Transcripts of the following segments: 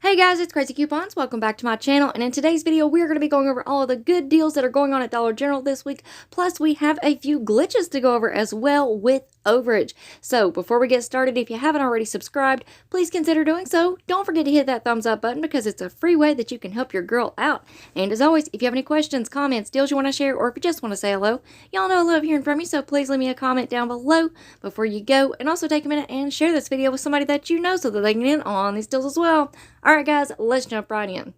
Hey guys, it's Crazy Coupons. Welcome back to my channel, and in today's video we are going to be going over all of the good deals that are going on at Dollar General this week, plus we have a few glitches to go over as well with overage. So before we get started, if you haven't already subscribed, please consider doing so. Don't forget to hit that thumbs up button because it's a free way that you can help your girl out. And as always, if you have any questions, comments, deals you want to share, or if you just want to say hello, y'all know I love hearing from you, so please leave me a comment down below before you go, and also take a minute and share this video with somebody that you know so that they can get in on these deals as well. Alright guys, let's jump right in.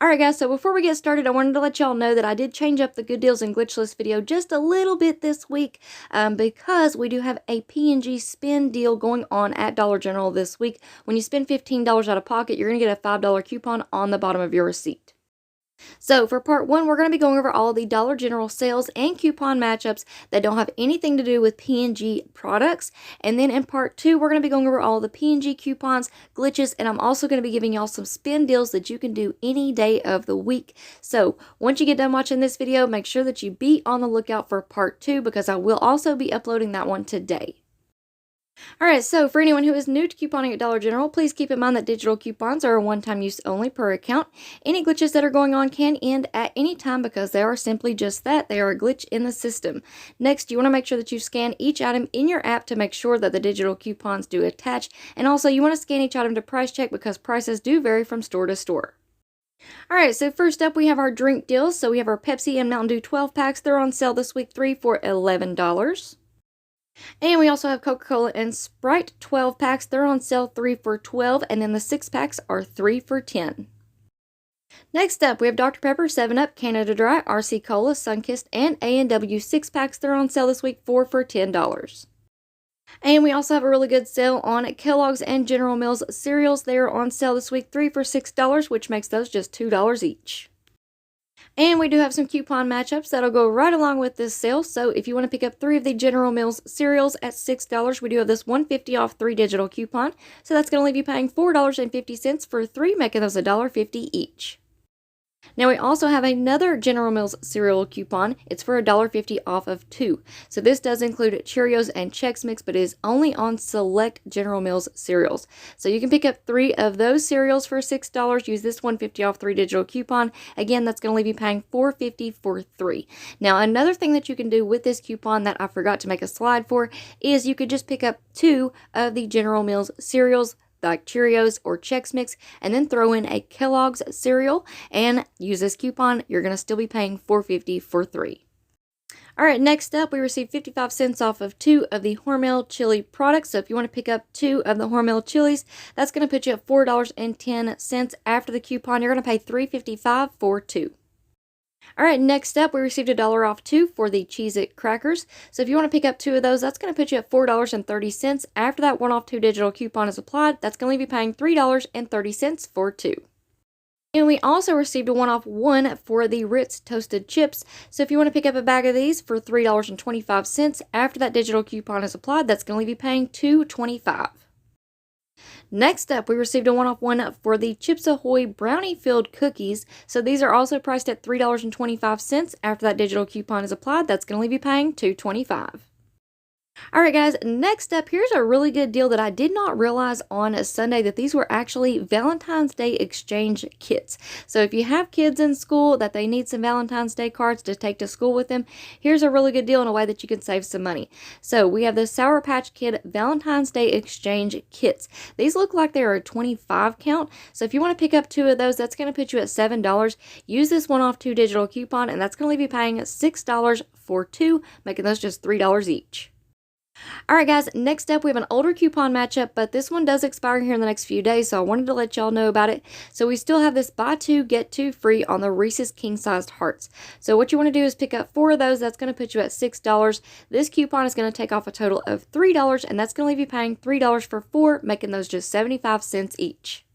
Alright guys, so before we get started, I wanted to let y'all know that I did change up the good deals and glitch list video just a little bit this week because we do have a P&G spend deal going on at Dollar General this week. When you spend $15 out of pocket, you're going to get a $5 coupon on the bottom of your receipt. So for part one, we're going to be going over all the Dollar General sales and coupon matchups that don't have anything to do with P&G products. And then in part two, we're going to be going over all the P&G coupons, glitches, and I'm also going to be giving y'all some spin deals that you can do any day of the week. So once you get done watching this video, make sure that you be on the lookout for part two because I will also be uploading that one today. Alright, so for anyone who is new to couponing at Dollar General, please keep in mind that digital coupons are a one-time use only per account. Any glitches that are going on can end at any time because they are simply just that. They are a glitch in the system. Next, you want to make sure that you scan each item in your app to make sure that the digital coupons do attach. And also, you want to scan each item to price check because prices do vary from store to store. Alright, so first up we have our drink deals. So we have our Pepsi and Mountain Dew 12 packs. They're on sale this week, 3 for $11. And we also have Coca-Cola and Sprite 12 packs. They're on sale 3 for $12, and then the 6 packs are 3 for $10. Next up, we have Dr. Pepper, 7-Up, Canada Dry, RC Cola, Sunkist, and A&W 6 packs. They're on sale this week, 4 for $10. And we also have a really good sale on Kellogg's and General Mills cereals. They are on sale this week, 3 for $6, which makes those just $2 each. And we do have some coupon matchups that'll go right along with this sale. So if you want to pick up 3 of the General Mills cereals at $6, we do have this $1.50 off 3 digital coupon. So that's going to leave you paying $4.50 for 3, making those $1.50 each. Now we also have another General Mills cereal coupon. It's for $1.50 off of 2. So this does include Cheerios and Chex Mix, but it is only on select General Mills cereals. So you can pick up 3 of those cereals for $6. Use this $1.50 off 3 digital coupon. Again, that's going to leave you paying $4.50 for 3. Now another thing that you can do with this coupon that I forgot to make a slide for is you could just pick up 2 of the General Mills cereals like Cheerios or Chex Mix, and then throw in a Kellogg's cereal and use this coupon. You're going to still be paying $4.50 for 3. Alright, next up we received 55 cents off of 2 of the Hormel Chili products. So if you want to pick up 2 of the Hormel Chilies, that's going to put you at $4.10 after the coupon. You're going to pay $3.55 for 2. Alright, next up we received $1 off 2 for the Cheesic Crackers. So if you want to pick up 2 of those, that's going to put you at $4.30. After that 1 off 2 digital coupon is applied, that's going to leave you paying $3.30 for 2. And we also received a 1 off 1 for the Ritz toasted chips. So if you want to pick up a bag of these for $3.25, after that digital coupon is applied, that's going to leave you paying $2.25. Next up, we received a 1 off 1 for the Chips Ahoy Brownie filled cookies. So these are also priced at $3.25. After that digital coupon is applied, that's going to leave you paying $2.25. Alright guys, next up, here's a really good deal that I did not realize on Sunday that these were actually Valentine's Day exchange kits. So if you have kids in school that they need some Valentine's Day cards to take to school with them, here's a really good deal in a way that you can save some money. So we have the Sour Patch Kid Valentine's Day exchange kits. These look like they are a 25 count. So if you want to pick up 2 of those, that's going to put you at $7. Use this 1 off 2 digital coupon, and that's going to leave you paying $6 for 2, making those just $3 each. Alright guys, next up we have an older coupon matchup, but this one does expire here in the next few days, so I wanted to let y'all know about it. So we still have this buy 2, get 2 free on the Reese's king-sized hearts. So what you want to do is pick up 4 of those. That's going to put you at $6. This coupon is going to take off a total of $3, and that's going to leave you paying $3 for 4, making those just 75 cents each.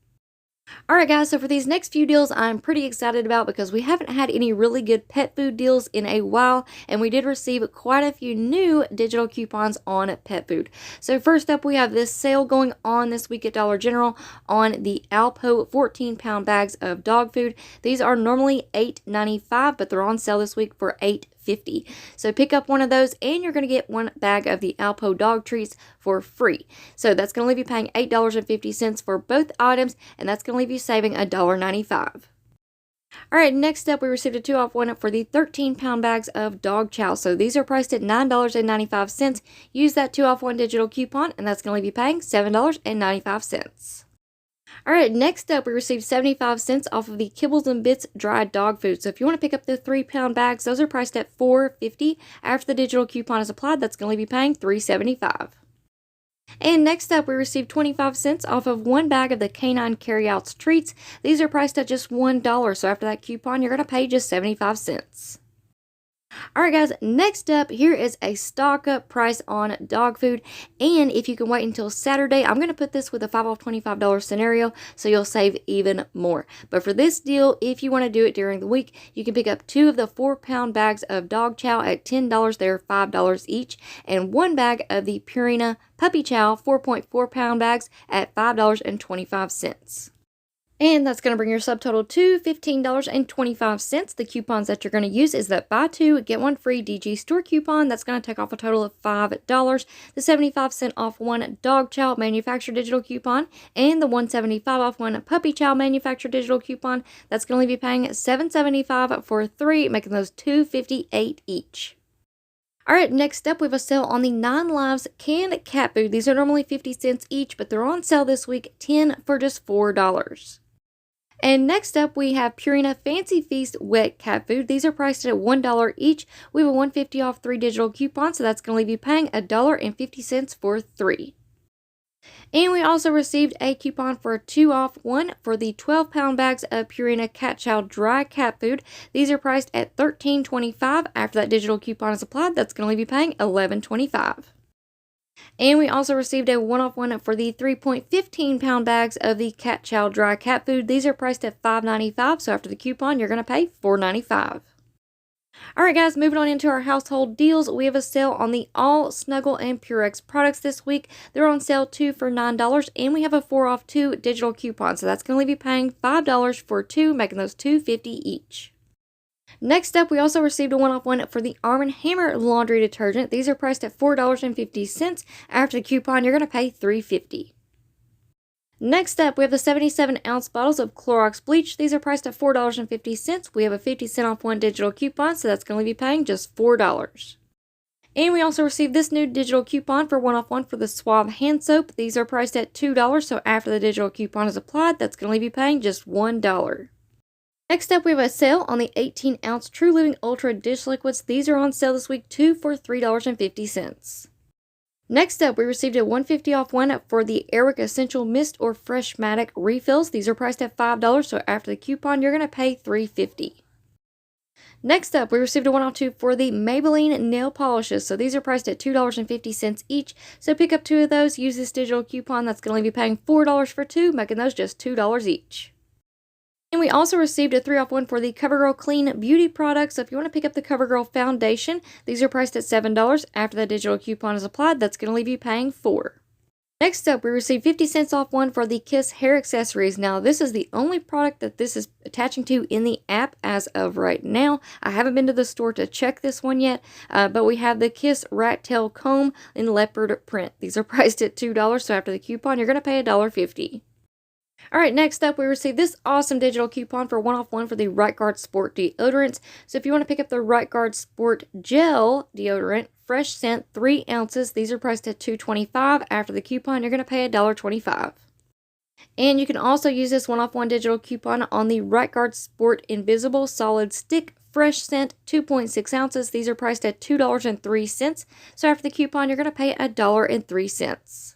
Alright guys, so for these next few deals I'm pretty excited about because we haven't had any really good pet food deals in a while, and we did receive quite a few new digital coupons on pet food. So first up we have this sale going on this week at Dollar General on the Alpo 14-pound bags of dog food. These are normally $8.95, but they're on sale this week for $8.50. $4.50. So pick up one of those and you're going to get one bag of the Alpo dog treats for free. So that's going to leave you paying $8.50 for both items, and that's going to leave you saving $1.95. Alright, next up we received a 2-off-1 for the 13-pound bags of dog chow. So these are priced at $9.95. Use that 2-off-1 digital coupon and that's going to leave you paying $7.95. Alright, next up we received 75 cents off of the Kibbles and Bits dried dog food. So if you want to pick up the 3-pound bags, those are priced at $4.50. After the digital coupon is applied, that's going to leave you paying $3.75. And next up, we received 25 cents off of one bag of the Canine Carryouts treats. These are priced at just $1, so after that coupon, you're going to pay just 75 cents. Alright guys, next up, here is a stock up price on dog food, and if you can wait until Saturday, I'm going to put this with a 5 off $25 scenario, so you'll save even more. But for this deal, if you want to do it during the week, you can pick up 2 of the 4-pound bags of dog chow at $10, they're $5 each, and 1 bag of the Purina puppy chow 4.4-pound bags at $5.25. And that's going to bring your subtotal to $15.25. The coupons that you're going to use is that buy 2, get 1 free DG store coupon. That's going to take off a total of $5. The 75-cent off 1 dog chow manufacturer digital coupon and the $1.75 off 1 puppy chow manufacturer digital coupon. That's going to leave you paying $7.75 for 3, making those $2.58 each. Alright, next up we have a sale on the 9 Lives canned cat food. These are normally 50 cents each, but they're on sale this week, 10 for just $4. And next up, we have Purina Fancy Feast wet cat food. These are priced at $1 each. We have a $1.50 off 3 digital coupons, so that's going to leave you paying $1.50 for 3. And we also received a coupon for a 2-off 1 for the 12-pound bags of Purina Cat Chow dry cat food. These are priced at $13.25. After that digital coupon is applied, that's going to leave you paying $11.25. And we also received a 1-off 1 for the 3.15-pound bags of the Cat Chow dry cat food. These are priced at $5.95, so after the coupon, you're going to pay $4.95. Alright guys, moving on into our household deals, we have a sale on the All Snuggle and Purex products this week. They're on sale 2 for $9, and we have a 4-off 2 digital coupon, so that's going to leave you paying $5 for 2, making those $2.50 each. Next up, we also received a 1-off 1 for the Arm & Hammer laundry detergent. These are priced at $4.50. After the coupon, you're going to pay $3.50. Next up, we have the 77-ounce bottles of Clorox bleach. These are priced at $4.50. We have a 50-cent off 1 digital coupon, so that's going to leave you paying just $4. And we also received this new digital coupon for 1-off 1 for the Suave hand soap. These are priced at $2, so after the digital coupon is applied, that's going to leave you paying just $1. Next up, we have a sale on the 18-ounce True Living Ultra dish liquids. These are on sale this week, 2 for $3.50. Next up, we received a $1.50 off 1 for the Airwick Essential Mist or Freshmatic refills. These are priced at $5, so after the coupon, you're going to pay $3.50. Next up, we received a 1-off 2 for the Maybelline nail polishes. So these are priced at $2.50 each. So pick up 2 of those, use this digital coupon. That's going to leave you paying $4 for 2, making those just $2 each. And we also received a 3-off 1 for the CoverGirl Clean Beauty products. So if you want to pick up the CoverGirl foundation, these are priced at $7. After the digital coupon is applied, that's going to leave you paying $4. Next up, we received 50 cents off 1 for the Kiss hair accessories. Now, this is the only product that this is attaching to in the app as of right now. I haven't been to the store to check this one yet, but we have the Kiss rat tail comb in leopard print. These are priced at $2, so after the coupon, you're going to pay $1.50. Alright, next up, we received this awesome digital coupon for 1-off 1 for the Right Guard Sport deodorants. So if you want to pick up the Right Guard Sport Gel deodorant, fresh scent, 3 ounces, these are priced at $2.25. After the coupon, you're going to pay $1.25. And you can also use this 1-off 1 digital coupon on the Right Guard Sport Invisible Solid Stick Fresh Scent, 2.6 ounces. These are priced at $2.03. So after the coupon, you're going to pay $1.03.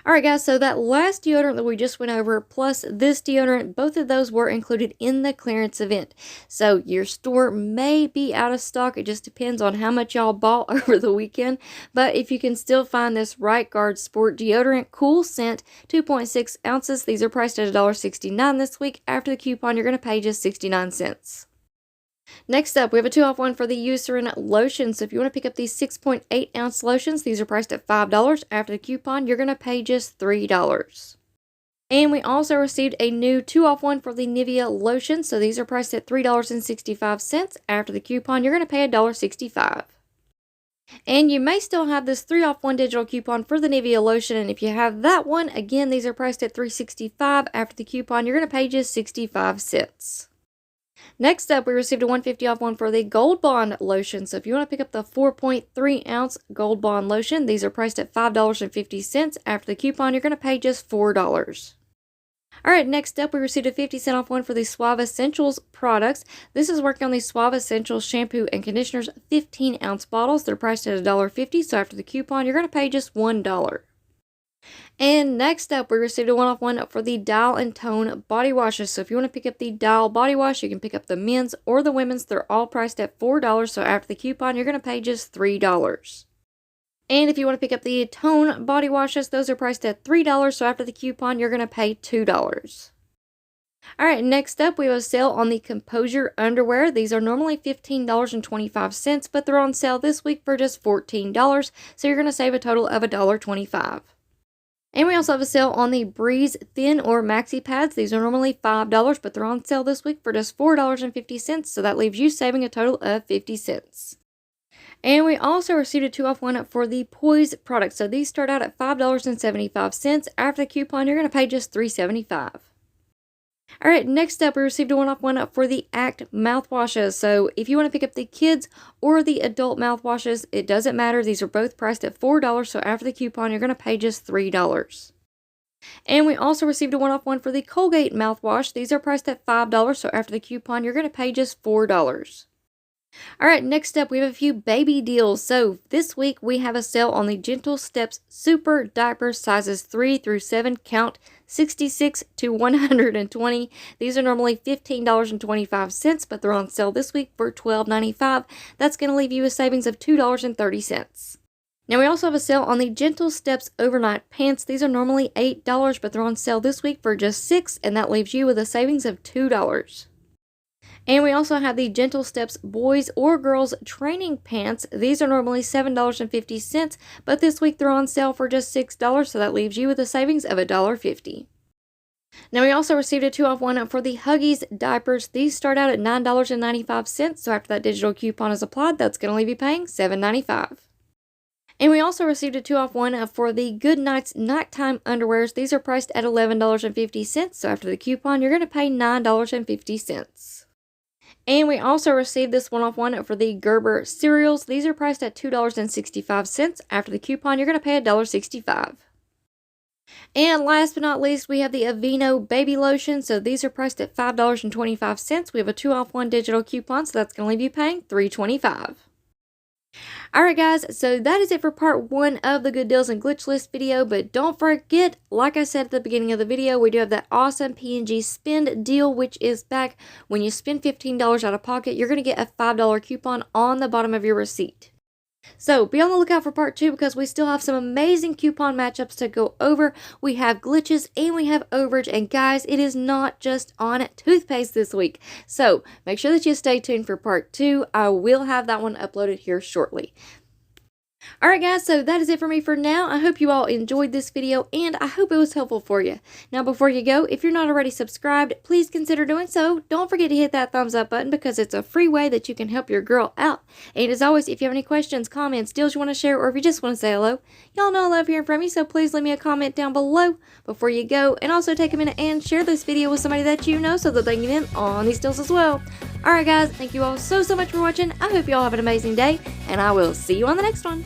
Alright guys, so that last deodorant that we just went over, plus this deodorant, both of those were included in the clearance event. So your store may be out of stock. It just depends on how much y'all bought over the weekend. But if you can still find this Right Guard Sport deodorant, cool scent, 2.6 ounces. These are priced at $1.69 this week. After the coupon, you're going to pay just 69 cents. Next up, we have a 2-off 1 for the Eucerin lotion. So if you want to pick up these 6.8 ounce lotions, these are priced at $5. After the coupon, you're going to pay just $3. And we also received a new 2-off-1 for the Nivea Lotion. So these are priced at $3.65. After the coupon, you're going to pay $1.65. And you may still have this 3-off-1 digital coupon for the Nivea Lotion. And if you have that one, again, these are priced at $3.65. After the coupon, you're going to pay just 65 cents. Next up, we received a 150 off one for the Gold Bond Lotion. So if you want to pick up the 4.3 ounce Gold Bond Lotion, these are priced at $5.50. After the coupon, you're going to pay just $4. Alright, next up, we received a 50-cent off one for the Suave Essentials products. This is working on the Suave Essentials shampoo and conditioners 15-ounce bottles. They're priced at $1.50, so after the coupon, you're going to pay just $1. And next up, we received a one-off one for the Dial and Tone body washes. So if you want to pick up the Dial body wash, you can pick up the men's or the women's. They're all priced at $4, so after the coupon, you're going to pay just $3. And if you want to pick up the Tone body washes, those are priced at $3, so after the coupon, you're going to pay $2. Alright, next up, we have a sale on the Composure Underwear. These are normally $15.25, but they're on sale this week for just $14, so you're going to save a total of $1.25. And we also have a sale on the Breeze Thin or Maxi Pads. These are normally $5, but they're on sale this week for just $4.50, so that leaves you saving a total of 50 cents. And we also received a 2-off-1 for the Poise products. So these start out at $5.75. After the coupon, you're going to pay just $3.75. Alright, next up, we received a 1-off-1 for the Act mouthwashes. So if you want to pick up the kids or the adult mouthwashes, it doesn't matter. These are both priced at $4, so after the coupon, you're going to pay just $3. And we also received a 1-off-1 for the Colgate Mouthwash. These are priced at $5, so after the coupon, you're going to pay just $4. Alright, next up, we have a few baby deals. So this week, we have a sale on the Gentle Steps Super Diapers sizes 3 through 7, count 66 to 120. These are normally $15.25, but they're on sale this week for $12.95. That's going to leave you a savings of $2.30. Now, we also have a sale on the Gentle Steps Overnight Pants. These are normally $8, but they're on sale this week for just $6, and that leaves you with a savings of $2. And we also have the Gentle Steps Boys or Girls Training Pants. These are normally $7.50, but this week they're on sale for just $6, so that leaves you with a savings of $1.50. Now, we also received a 2-off-1 for the Huggies Diapers. These start out at $9.95, so after that digital coupon is applied, that's going to leave you paying $7.95. And we also received a 2-off-1 for the Good Nights Nighttime Underwears. These are priced at $11.50, so after the coupon, you're going to pay $9.50. And we also received this 1-off-1 for the Gerber cereals. These are priced at $2.65. After the coupon, you're going to pay $1.65. And last but not least, we have the Aveeno Baby Lotion. So these are priced at $5.25. We have a 2-off-1 digital coupon, so that's going to leave you paying $3.25. Alright guys, so that is it for part 1 of the Good Deals and Glitch List video, but don't forget, like I said at the beginning of the video, we do have that awesome P&G spend deal, which is back when you spend $15 out of pocket, you're going to get a $5 coupon on the bottom of your receipt. So be on the lookout for part 2 because we still have some amazing coupon matchups to go over. We have glitches and we have overage, and guys, it is not just on toothpaste this week. So make sure that you stay tuned for part 2. I will have that one uploaded here shortly. Alright guys, so that is it for me for now. I hope you all enjoyed this video and I hope it was helpful for you. Now before you go, if you're not already subscribed, please consider doing so. Don't forget to hit that thumbs up button because it's a free way that you can help your girl out. And as always, if you have any questions, comments, deals you want to share, or if you just want to say hello, y'all know I love hearing from you, so please leave me a comment down below before you go. And also take a minute and share this video with somebody that you know so that they can get in on these deals as well. Alright guys, thank you all so much for watching. I hope you all have an amazing day, and I will see you on the next one.